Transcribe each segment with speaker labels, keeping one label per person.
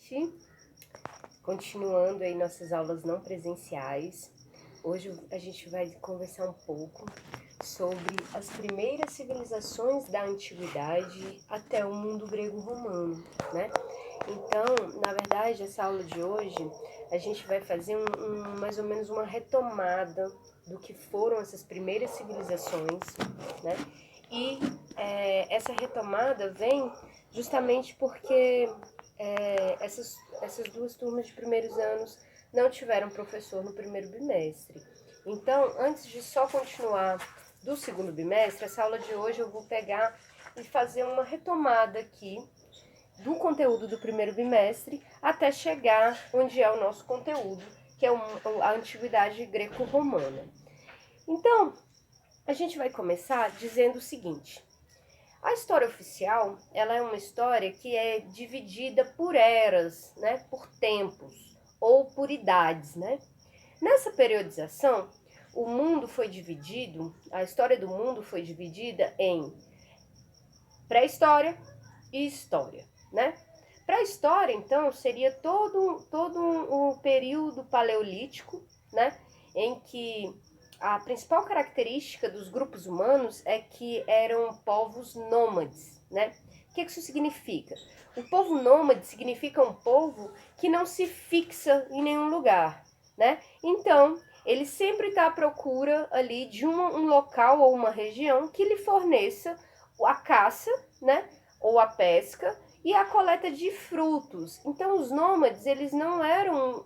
Speaker 1: noite. Continuando aí nossas aulas não presenciais. Hoje a gente vai conversar um pouco sobre as primeiras civilizações da antiguidade até o mundo grego-romano, né? Então, na verdade, essa aula de hoje a gente vai fazer mais ou menos uma retomada do que foram essas primeiras civilizações, né? E essa retomada vem justamente porque essas duas turmas de primeiros anos não tiveram professor no primeiro bimestre. Então, antes de só continuar do segundo bimestre, essa aula de hoje eu vou pegar e fazer uma retomada aqui do conteúdo do primeiro bimestre até chegar onde é o nosso conteúdo, que é a antiguidade greco-romana. Então, a gente vai começar dizendo o seguinte: a história oficial, ela é uma história que é dividida por eras, né, por tempos ou por idades, né? Nessa periodização, o mundo foi dividido, a história do mundo foi dividida em pré-história e história, né? Pré-história, então, seria todo um período paleolítico, né, em que a principal característica dos grupos humanos é que eram povos nômades, né? O que isso significa? O povo nômade significa um povo que não se fixa em nenhum lugar, né? Então, ele sempre está à procura ali de um local ou uma região que lhe forneça a caça, né, ou a pesca e a coleta de frutos. Então, os nômades, eles não eram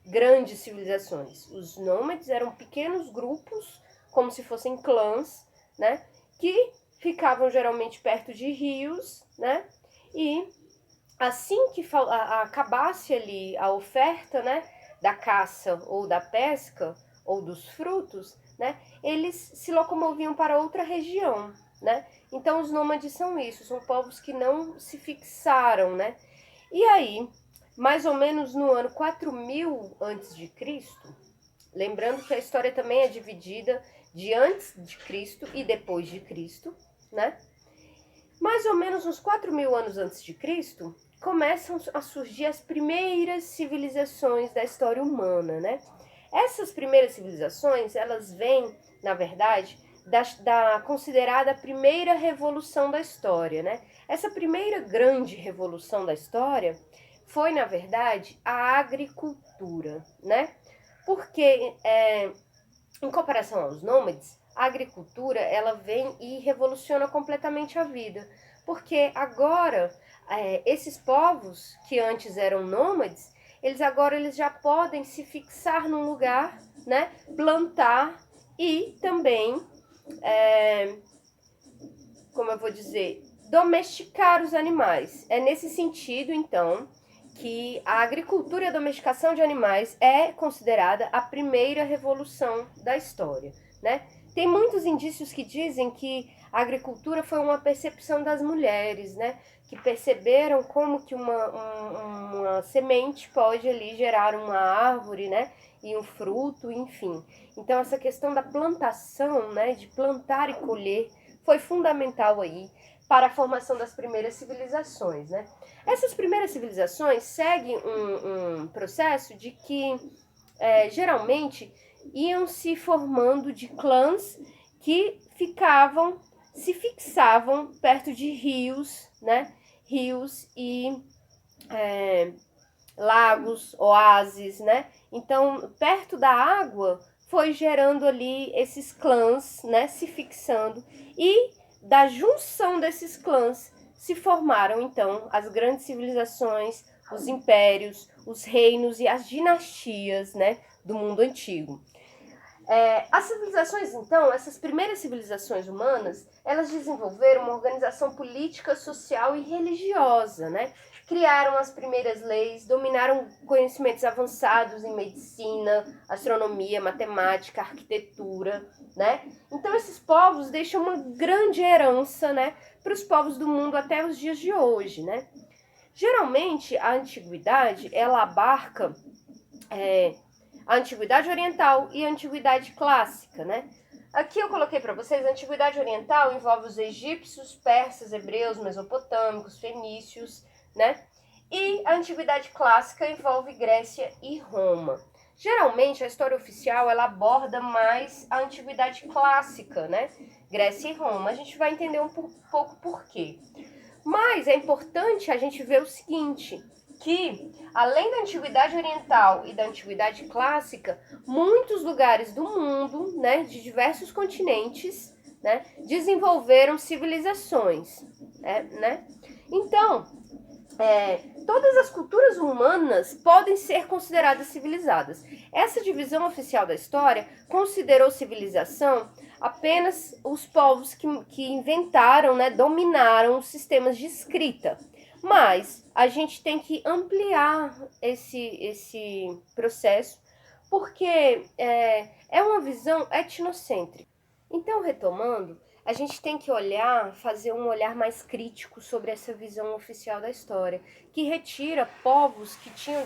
Speaker 1: grandes civilizações. Os nômades eram pequenos grupos, como se fossem clãs, né, que ficavam geralmente perto de rios, né, e assim que acabasse ali a oferta, né, da caça ou da pesca ou dos frutos, né, eles se locomoviam para outra região, né? Então os nômades são isso, são povos que não se fixaram, né? E aí, mais ou menos no ano 4000 antes de Cristo, lembrando que a história também é dividida de antes de Cristo e depois de Cristo, né? Mais ou menos uns 4000 anos antes de Cristo, começam a surgir as primeiras civilizações da história humana, né? Essas primeiras civilizações, elas vêm, na verdade, da considerada primeira revolução da história, né? Essa primeira grande revolução da história foi, na verdade, a agricultura, né? Porque, em comparação aos nômades, a agricultura, ela vem e revoluciona completamente a vida. Porque agora, esses povos que antes eram nômades, eles já podem se fixar num lugar, né, plantar e também, como eu vou dizer, domesticar os animais. É nesse sentido, então, que a agricultura e a domesticação de animais é considerada a primeira revolução da história, né? Tem muitos indícios que dizem que a agricultura foi uma percepção das mulheres, né? Que perceberam como que uma semente pode ali gerar uma árvore, né? E um fruto, enfim. Então essa questão da plantação, né? De plantar e colher foi fundamental aí para a formação das primeiras civilizações, né? Essas primeiras civilizações seguem um processo de que geralmente iam se formando de clãs que se fixavam perto de rios, né? Rios e lagos, oásis, né? Então, perto da água foi gerando ali esses clãs, né? Se fixando e da junção desses clãs se formaram então as grandes civilizações, os impérios, os reinos e as dinastias, né, do mundo antigo. As civilizações, então, essas primeiras civilizações humanas, elas desenvolveram uma organização política, social e religiosa, né? Criaram as primeiras leis, dominaram conhecimentos avançados em medicina, astronomia, matemática, arquitetura, né? Então esses povos deixam uma grande herança, né, para os povos do mundo até os dias de hoje, né? Geralmente a antiguidade ela abarca a antiguidade oriental e a antiguidade clássica, né? Aqui eu coloquei para vocês a antiguidade oriental envolve os egípcios, persas, hebreus, mesopotâmicos, fenícios, né? E a Antiguidade Clássica envolve Grécia e Roma. Geralmente, a história oficial ela aborda mais a Antiguidade Clássica, né? Grécia e Roma. A gente vai entender um pouco por quê. Mas é importante a gente ver o seguinte, que além da Antiguidade Oriental e da Antiguidade Clássica, muitos lugares do mundo, né, de diversos continentes, né, desenvolveram civilizações, né? Então, todas as culturas humanas podem ser consideradas civilizadas. Essa divisão oficial da história considerou civilização apenas os povos que inventaram, né, dominaram os sistemas de escrita. Mas a gente tem que ampliar esse processo, porque é uma visão etnocêntrica. Então, retomando, a gente tem que fazer um olhar mais crítico sobre essa visão oficial da história, que retira povos que tinham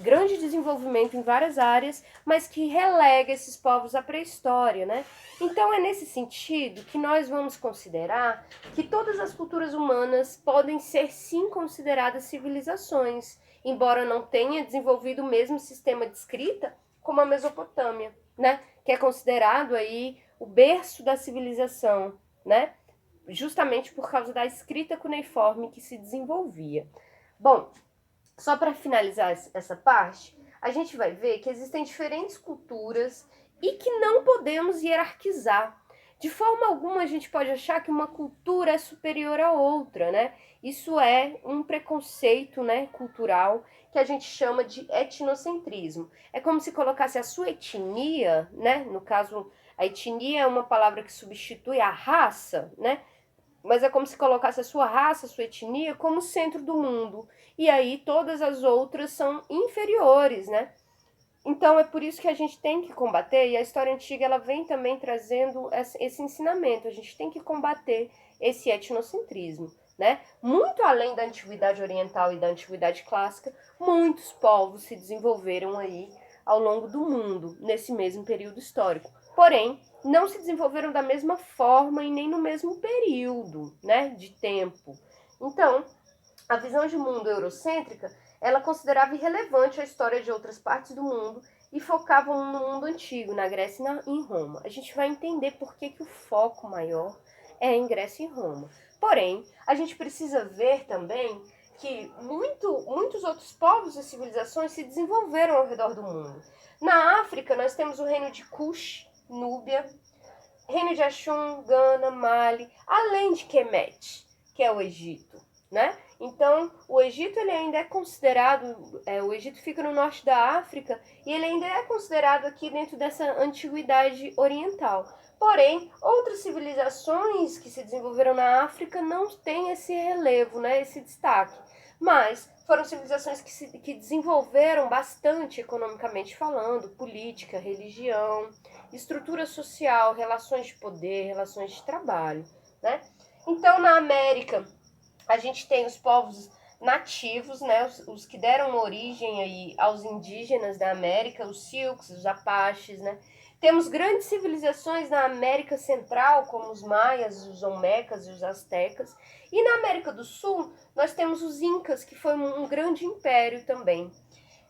Speaker 1: grande desenvolvimento em várias áreas, mas que relega esses povos à pré-história, né? Então é nesse sentido que nós vamos considerar que todas as culturas humanas podem ser sim consideradas civilizações, embora não tenha desenvolvido o mesmo sistema de escrita como a Mesopotâmia, né? Que é considerado aí o berço da civilização, né? Justamente por causa da escrita cuneiforme que se desenvolvia. Bom, só para finalizar essa parte, a gente vai ver que existem diferentes culturas e que não podemos hierarquizar. De forma alguma a gente pode achar que uma cultura é superior à outra, né? Isso é um preconceito, né, cultural que a gente chama de etnocentrismo. É como se colocasse a sua etnia, né? No caso, a etnia é uma palavra que substitui a raça, né? Mas é como se colocasse a sua raça, a sua etnia, como centro do mundo. E aí todas as outras são inferiores, né? Então é por isso que a gente tem que combater, e a história antiga ela vem também trazendo esse ensinamento. A gente tem que combater esse etnocentrismo, né? Muito além da antiguidade oriental e da antiguidade clássica, muitos povos se desenvolveram aí ao longo do mundo, nesse mesmo período histórico. Porém, não se desenvolveram da mesma forma e nem no mesmo período, né, de tempo. Então, a visão de mundo eurocêntrica ela considerava irrelevante a história de outras partes do mundo e focava no mundo antigo, na Grécia e em Roma. A gente vai entender por que o foco maior é em Grécia e Roma. Porém, a gente precisa ver também que muitos outros povos e civilizações se desenvolveram ao redor do mundo. Na África, nós temos o reino de Kush, Núbia, reino de Axum, Gana, Mali, além de Kemet, que é o Egito, né? Então, o Egito ele ainda é considerado, o Egito fica no norte da África e ele ainda é considerado aqui dentro dessa antiguidade oriental. Porém, outras civilizações que se desenvolveram na África não têm esse relevo, né, esse destaque. Mas foram civilizações que desenvolveram bastante economicamente falando, política, religião, estrutura social, relações de poder, relações de trabalho, né? Então, na América, a gente tem os povos nativos, né, os que deram origem aí aos indígenas da América, os Sioux, os Apaches, né? Temos grandes civilizações na América Central, como os Maias, os Olmecas e os Aztecas. E na América do Sul, nós temos os Incas, que foi um grande império também,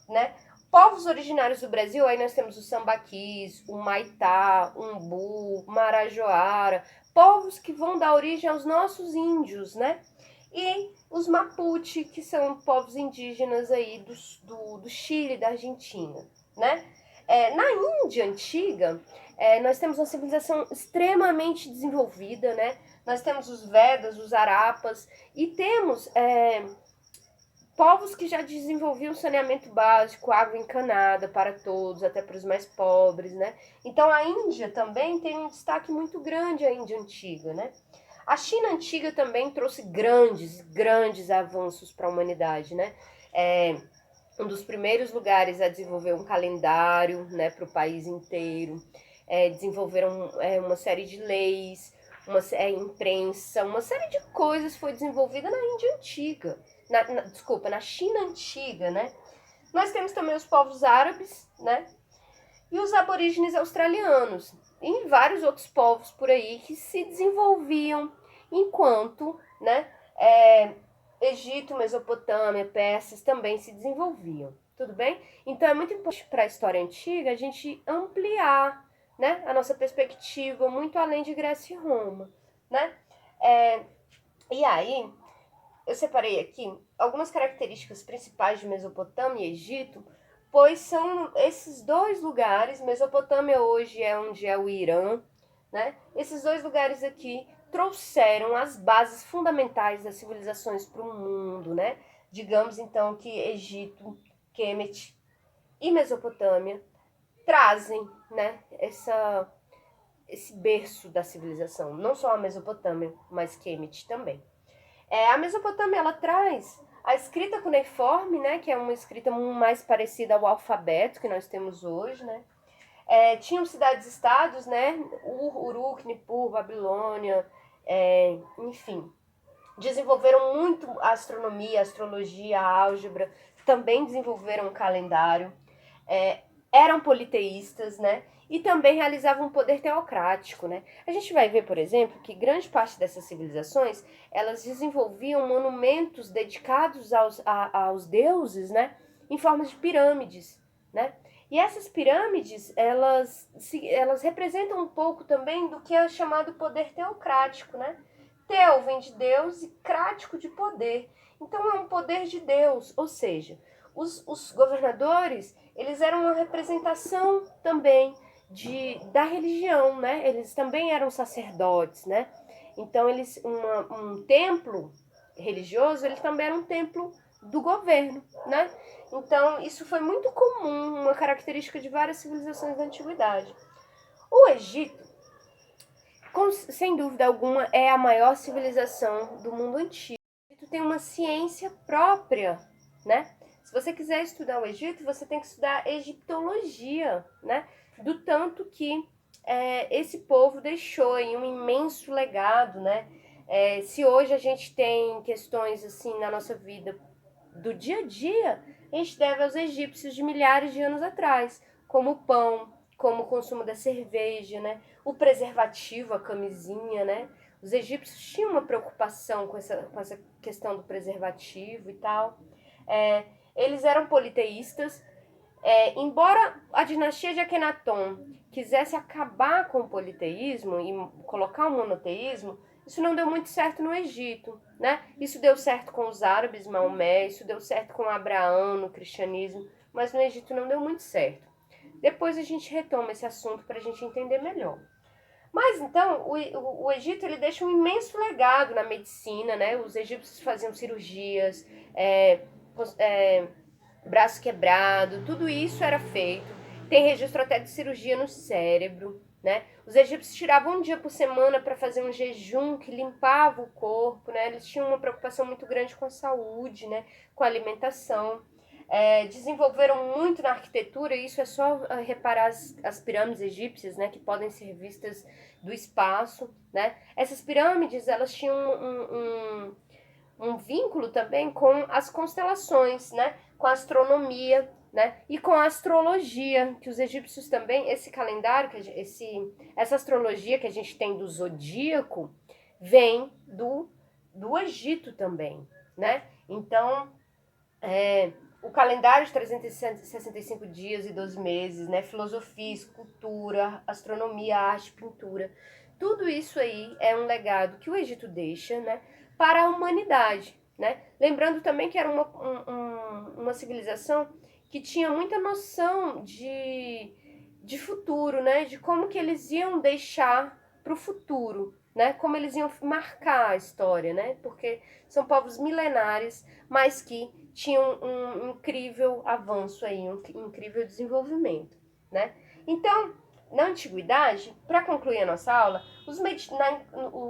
Speaker 1: né? Povos originários do Brasil, aí nós temos os Sambaquis, o Maitá, Umbu, Marajoara, povos que vão dar origem aos nossos índios, né? E os Mapuche, que são povos indígenas aí do Chile, da Argentina, né? Na Índia antiga, nós temos uma civilização extremamente desenvolvida, né? Nós temos os Vedas, os Arapas, e temos povos que já desenvolviam saneamento básico, água encanada para todos, até para os mais pobres, né? Então a Índia também tem um destaque muito grande, a Índia antiga, né? A China antiga também trouxe grandes avanços para a humanidade, né? Um dos primeiros lugares a desenvolver um calendário, né, para o país inteiro. Desenvolveram uma série de leis, imprensa, uma série de coisas foi desenvolvida na Índia antiga. Na China antiga, né? Nós temos também os povos árabes, né? E os aborígenes australianos, e vários outros povos por aí que se desenvolviam enquanto, né, Egito, Mesopotâmia, Persas também se desenvolviam, tudo bem? Então é muito importante para a história antiga a gente ampliar, né, a nossa perspectiva muito além de Grécia e Roma, né? E aí, eu separei aqui algumas características principais de Mesopotâmia e Egito, pois são esses dois lugares, Mesopotâmia hoje é onde é o Irã, né? Esses dois lugares aqui trouxeram as bases fundamentais das civilizações para o mundo, né? Digamos então que Egito, Kemet e Mesopotâmia trazem, né, esse berço da civilização, não só a Mesopotâmia, mas Kemet também. A Mesopotâmia ela traz a escrita cuneiforme, né, que é uma escrita mais parecida ao alfabeto que nós temos hoje, né? Tinham cidades-estados, né? Uruk, Nippur, Babilônia, enfim. Desenvolveram muito a astronomia, a astrologia, a álgebra, também desenvolveram um calendário, eram politeístas, né? E também realizavam um poder teocrático, né? A gente vai ver, por exemplo, que grande parte dessas civilizações, elas desenvolviam monumentos dedicados aos deuses, né? Em forma de pirâmides, né? E essas pirâmides, elas representam um pouco também do que é chamado poder teocrático, né? Teo vem de Deus e crático de poder. Então é um poder de Deus, ou seja, os governadores, eles eram uma representação também da religião, né? Eles também eram sacerdotes, né? Então eles um templo religioso, ele também era um templo do governo, né? Então isso foi muito comum, uma característica de várias civilizações da antiguidade. O Egito, sem dúvida alguma, é a maior civilização do mundo antigo. O Egito tem uma ciência própria, né? Se você quiser estudar o Egito, você tem que estudar egiptologia, né? Do tanto que esse povo deixou aí um imenso legado, né? Se hoje a gente tem questões assim na nossa vida do dia a dia, a gente deve aos egípcios de milhares de anos atrás, como o pão, como o consumo da cerveja, né? O preservativo, a camisinha, né? Os egípcios tinham uma preocupação com essa questão do preservativo e tal. Eles eram politeístas. Embora a dinastia de Akhenaton quisesse acabar com o politeísmo e colocar o monoteísmo, isso não deu muito certo no Egito, né? Isso deu certo com os árabes, Maomé, isso deu certo com Abraão no cristianismo, mas no Egito não deu muito certo. Depois a gente retoma esse assunto para a gente entender melhor. Mas então, o Egito ele deixa um imenso legado na medicina, né? Os egípcios faziam cirurgias, braço quebrado, tudo isso era feito. Tem registro até de cirurgia no cérebro, né? Os egípcios tiravam um dia por semana para fazer um jejum que limpava o corpo, né? Eles tinham uma preocupação muito grande com a saúde, né? Com a alimentação. Desenvolveram muito na arquitetura, e isso é só reparar as pirâmides egípcias, né? Que podem ser vistas do espaço, né? Essas pirâmides, elas tinham um vínculo também com as constelações, né? Com a astronomia, né? E com a astrologia, que os egípcios também, esse calendário, essa astrologia que a gente tem do zodíaco, vem do Egito também, né? Então, o calendário de 365 dias e 12 meses, né? Filosofia, escultura, astronomia, arte, pintura, tudo isso aí é um legado que o Egito deixa, né? Para a humanidade, né? Lembrando também que era uma civilização que tinha muita noção de futuro, né? De como que eles iam deixar para o futuro, né? Como eles iam marcar a história, né? Porque são povos milenares, mas que tinham um incrível avanço aí, um incrível desenvolvimento, né? Então, na antiguidade, para concluir a nossa aula,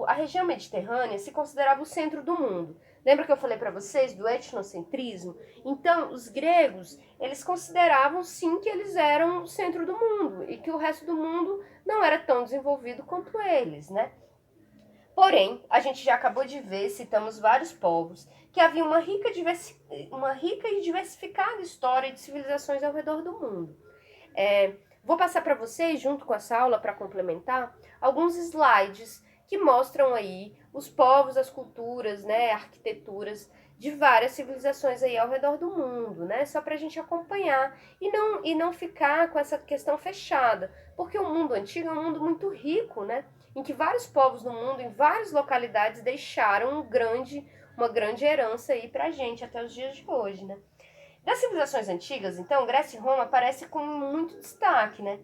Speaker 1: a região mediterrânea se considerava o centro do mundo. Lembra que eu falei para vocês do etnocentrismo? Então, os gregos, eles consideravam sim que eles eram o centro do mundo e que o resto do mundo não era tão desenvolvido quanto eles, né? Porém, a gente já acabou de ver, citamos vários povos, que havia uma rica e diversificada história de civilizações ao redor do mundo. Vou passar para vocês, junto com essa aula, para complementar, alguns slides que mostram aí os povos, as culturas, né, arquiteturas de várias civilizações aí ao redor do mundo, né? Só para a gente acompanhar e não ficar com essa questão fechada, porque o mundo antigo é um mundo muito rico, né? Em que vários povos do mundo, em várias localidades, deixaram uma grande herança aí pra gente até os dias de hoje, né? Das civilizações antigas, então, Grécia e Roma aparecem com muito destaque, né?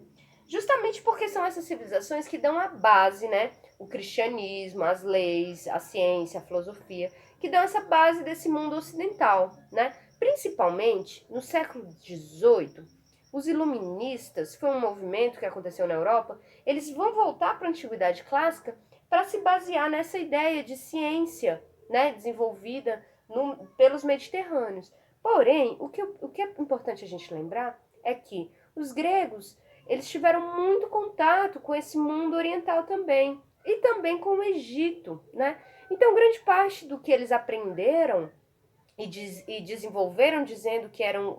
Speaker 1: Justamente porque são essas civilizações que dão a base, né? O cristianismo, as leis, a ciência, a filosofia, que dão essa base desse mundo ocidental, né? Principalmente no século XVIII, os iluministas, foi um movimento que aconteceu na Europa, eles vão voltar para a antiguidade clássica para se basear nessa ideia de ciência, né, desenvolvida pelos mediterrâneos. Porém, o que é importante a gente lembrar é que os gregos, eles tiveram muito contato com esse mundo oriental também, e também com o Egito, né? Então, grande parte do que eles aprenderam e desenvolveram dizendo que eram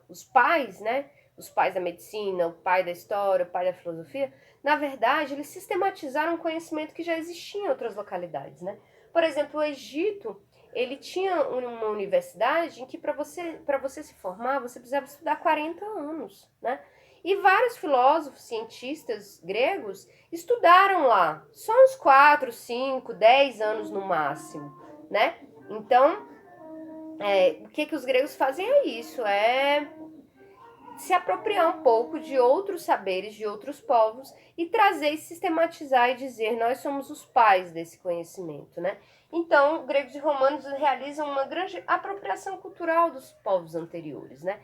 Speaker 1: os pais, né? Os pais da medicina, o pai da história, o pai da filosofia, na verdade, eles sistematizaram um conhecimento que já existia em outras localidades, né? Por exemplo, o Egito, ele tinha uma universidade em que para você se formar, você precisava estudar 40 anos, né? E vários filósofos, cientistas gregos estudaram lá, só uns 4, 5, 10 anos no máximo, né? Então, o que os gregos fazem é isso, é se apropriar um pouco de outros saberes, de outros povos e trazer e sistematizar e dizer nós somos os pais desse conhecimento, né? Então, gregos e romanos realizam uma grande apropriação cultural dos povos anteriores, né?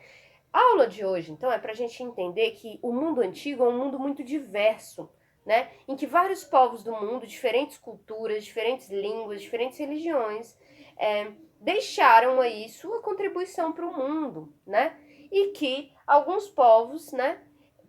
Speaker 1: A aula de hoje, então, é para a gente entender que o mundo antigo é um mundo muito diverso, né? Em que vários povos do mundo, diferentes culturas, diferentes línguas, diferentes religiões, deixaram aí sua contribuição para o mundo, né? E que alguns povos, né,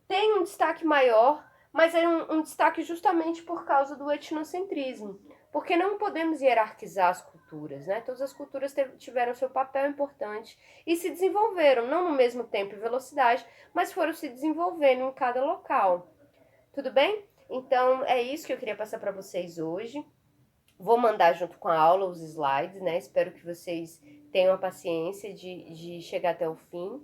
Speaker 1: têm um destaque maior, mas é um destaque justamente por causa do etnocentrismo, porque não podemos hierarquizar as culturas, né? Todas as culturas tiveram seu papel importante e se desenvolveram, não no mesmo tempo e velocidade, mas foram se desenvolvendo em cada local. Tudo bem? Então é isso que eu queria passar para vocês hoje. Vou mandar junto com a aula os slides, né? Espero que vocês tenham a paciência de chegar até o fim.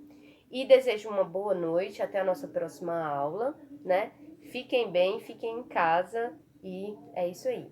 Speaker 1: E desejo uma boa noite, até a nossa próxima aula, né? Fiquem bem, fiquem em casa e é isso aí.